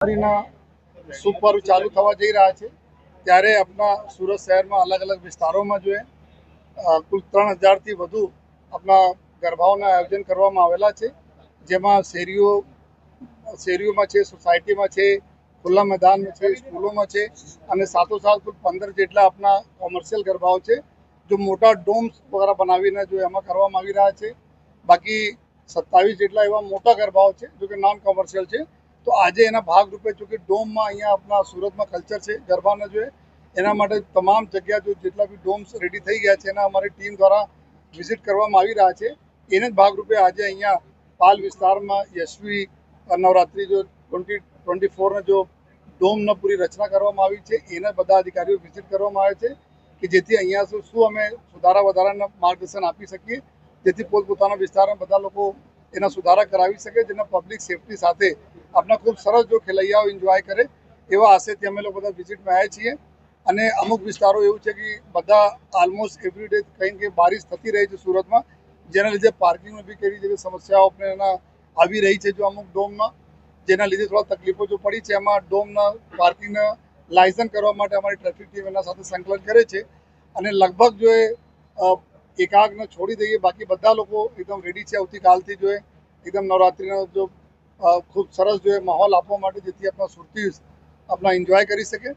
શુભ પર્વ ચાલુ થવા જઈ રહ્યા છે ત્યારે આપણા સુરત શહેરમાં અલગ અલગ વિસ્તારોમાં જો કુલ 3000થી વધુ આપણા ગરબાઓના આયોજન કરવામાં આવેલા છે, જેમાં શેરીઓમાં છે, સોસાયટીમાં છે, ખુલ્લા મેદાનમાં છે, સ્કૂલોમાં છે અને સાથોસાથ કુલ 15 જેટલા આપણા કોમર્શિયલ ગરબાઓ છે જો મોટા ડોમ્સ વગેરે બનાવીને જો એમાં કરવામાં આવી રહ્યા છે. બાકી 27 જેટલા એવા મોટા ગરબાઓ છે જો કે નોન કોમર્શિયલ છે. તો આજે એના ભાગરૂપે જો કે ડોમમાં અહીંયા આપણા સુરતમાં કલ્ચર છે ગરબાના જોઈએ એના માટે તમામ જગ્યા જો જેટલા બી ડોમ્સ રેડી થઈ ગયા છે એના અમારી ટીમ દ્વારા વિઝિટ કરવામાં આવી રહ્યા છે. એને જ ભાગરૂપે આજે અહીંયા પાલ વિસ્તારમાં યશવી નવરાત્રિ જો 2024 જો ડોમનો પૂરી રચના કરવામાં આવી છે એના બધા અધિકારીઓ વિઝિટ કરવામાં આવે છે કે જેથી અહીંયા શું અમે સુધારા વધારાના માર્ગદર્શન આપી શકીએ, જેથી પોતપોતાના વિસ્તારમાં બધા લોકો એના સુધારા કરાવી શકે, જેના પબ્લિક સેફટી સાથે આપણા ખૂબ સરસ જો ખેલૈયાઓ એન્જોય કરે એવા આશયથી અમે લોકો બધા વિઝિટમાં આવ્યા છીએ. અને અમુક વિસ્તારો એવું છે કે બધા ઓલમોસ્ટ એવરીડે કંઈ કે બારિશ થતી રહી છે સુરતમાં, જેના લીધે પાર્કિંગમાં બી કેવી જેવી સમસ્યાઓ આપણે એના આવી રહી છે જો અમુક ડોમમાં, જેના લીધે થોડા તકલીફો જો પડી છે. એમાં ડોમના પાર્કિંગના લાયસન્સ કરવા માટે અમારી ટ્રાફિક ટીમ એના સાથે સંકલન કરે છે અને લગભગ જો એકાગને છોડી દઈએ બાકી બધા લોકો એકદમ રેડી છે આવતીકાલથી જો એકદમ નવરાત્રિનો જો ખૂબ સરસ જો માહોલ આપવા માટે, જેથી આપણા સુરતી આપણા એન્જોય કરી શકે.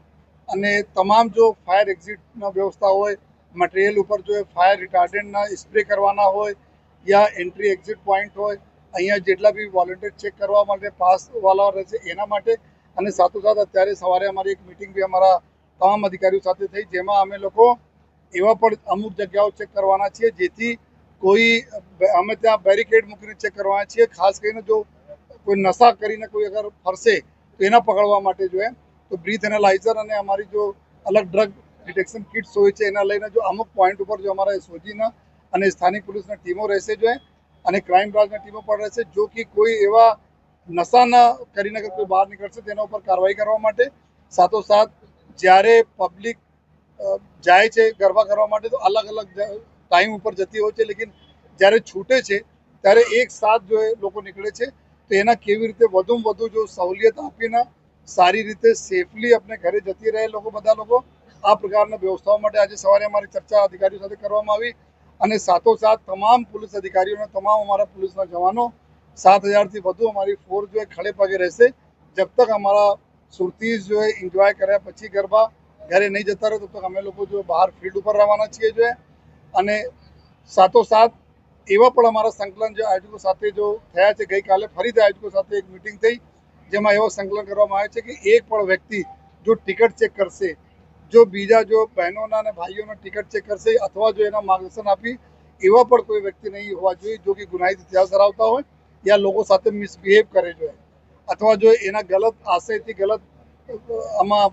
અને તમામ જો ફાયર એક્ઝિટના વ્યવસ્થા હોય, મટીરિયલ ઉપર જો ફાયર રિટાર્ડન્ટના સ્પ્રે કરવાના હોય યા એન્ટ્રી એક્ઝિટ પોઈન્ટ હોય, અહીંયા જેટલા બી વોલેન્ટિયર ચેક કરવા માટે પાસવાળા રહેશે એના માટે. અને સાથોસાથ અત્યારે સવારે અમારી એક મિટિંગ બી અમારા તમામ અધિકારીઓ સાથે થઈ, જેમાં અમે લોકો એવા પણ અમુક જગ્યાઓ ચેક કરવાના છીએ જેથી કોઈ અમે ત્યાં બેરિકેડ મૂકીને ચેક કરવાના છીએ. ખાસ કરીને જો કોઈ નશા કરીને કોઈ અગર ફરશે તો એના પકડવા માટે જો તો બ્રીથ એનાલાઇઝર અને અમારી જો અલગ ડ્રગ ડિટેક્શન કિટ્સ હોય છે એના લઈને જો અમુક પોઈન્ટ ઉપર જો અમારા એસઓજીના અને સ્થાનિક પોલીસના ટીમો રહેશે જો અને ક્રાઇમ બ્રાન્ચના ટીમો પણ રહેશે, જો કે કોઈ એવા નશા ન કરીને અગર કોઈ બહાર નીકળશે તેના ઉપર કાર્યવાહી કરવા માટે. સાથોસાથ જ્યારે પબ્લિક જાય છે ગરબા કરવા માટે તો અલગ અલગ ટાઈમ ઉપર જતી હોય છે, લેકિન જ્યારે છૂટે છે ત્યારે એક સાથ જો લોકો નીકળે છે તો એના કેવી રીતે વધુમાં વધુ જો સહુલિયત આપીને સારી રીતે સેફલી આપણે ઘરે જતી રહે લોકો, બધા લોકો આ પ્રકારના વ્યવસ્થાઓ માટે આજે સવારે અમારી ચર્ચા અધિકારીઓ સાથે કરવામાં આવી. અને સાથોસાથ તમામ પોલીસ અધિકારીઓને તમામ અમારા પોલીસના જવાનો 7000થી વધુ અમારી ફોર્સ જો ખડે પગે રહેશે જબ તક અમારા સુરતી જો એન્જોય કર્યા પછી ગરબા ઘરે નહીં જતા રહે તબ તક અમે લોકો જો બહાર ફિલ્ડ ઉપર રહેવાના છીએ જો. અને સાથોસાથ એવા પણ અમારા સંકલન જે આયોજકો સાથે જો થયા છે, ગઈકાલે ફરીથી આયોજકો સાથે એક મિટિંગ થઈ જેમાં એવો સંકલન કરવામાં આવે છે કે એક પણ વ્યક્તિ જો ટિકિટ ચેક કરશે, જો બીજા જો બહેનોના અને ભાઈઓના ટિકિટ ચેક કરશે અથવા જો એના માર્ગદર્શન આપી એવા પણ કોઈ વ્યક્તિ નહીં હોવા જોઈએ જો કે ગુનાહિત ઇતિહાસ ધરાવતા હોય યા લોકો સાથે મિસબિહેવ કરે જોઈએ અથવા જો એના ગલત આશયથી ગલત આમાં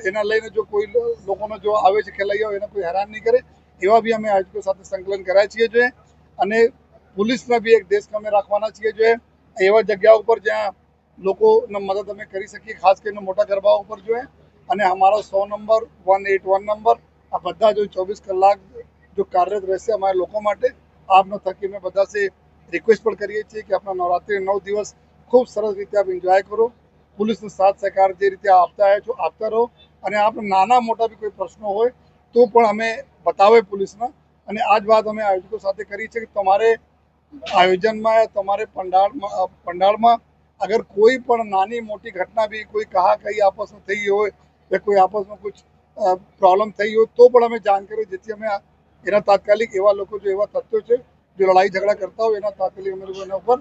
એના લઈને જો કોઈ લોકોનો જો આવે છે ખેલૈયાઓ એને કોઈ હેરાન નહીં કરે એવા બી અમે આયોજકો સાથે સંકલન કર્યા છીએ જોઈએ. અને પોલીસના બી એક દેશ અમે રાખવાના છીએ જોઈએ એવા જગ્યા ઉપર જ્યાં લોકોને મદદ અમે કરી શકીએ, ખાસ કરીને મોટા ગરબા ઉપર જોઈએ. અને અમારા 100 નંબર 181 નંબર આ બધા જો 24 કલાક જો કાર્યરત રહેશે અમારા લોકો માટે. આપનો થકી અમે બધા રિક્વેસ્ટ પણ કરીએ છીએ કે આપણા નવરાત્રિ 9 દિવસ ખૂબ સરસ રીતે આપ એન્જોય કરો, પોલીસનો સાથ સહકાર જે રીતે આપતા આવ્યા છો આપતા રહો. અને આપણે નાના મોટા બી કોઈ પ્રશ્નો હોય તો પણ અમે બતાવે પોલીસના. અને આ જ વાત અમે આયોજકો સાથે કરી છે કે તમારે આયોજનમાં તમારે પંડાળમાં અગર કોઈ પણ નાની મોટી ઘટના બી કોઈ કઈ આપસમાં થઈ હોય કે કોઈ આપસમાં કુછ પ્રોબ્લેમ થઈ હોય તો પણ અમે જાણ કરીએ, જેથી અમે એના તાત્કાલિક એવા લોકો જો એવા તથ્યો છે જો લડાઈ ઝઘડા કરતા હોય એના તાત્કાલિક અમે લોકો એના ઉપર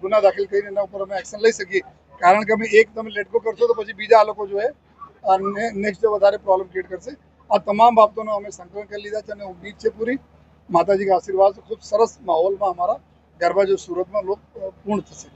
ગુના દાખલ કરીને એના ઉપર અમે એક્શન લઈ શકીએ. કારણ કે અમે એક તમે લેટકો કરશો તો પછી બીજા લોકો જો નેક્સ્ટ વધારે પ્રોબ્લેમ ક્રિએટ કરશે. આ તમામ બાબતોનો અમે સંકલન કરી લીધા છે અને ઉમ્મીદ છે પૂરી માતાજી का आशीर्वाद खूब सरस माहौल में हमारा गरबा जो सूरत में लोग पूर्ण થશે.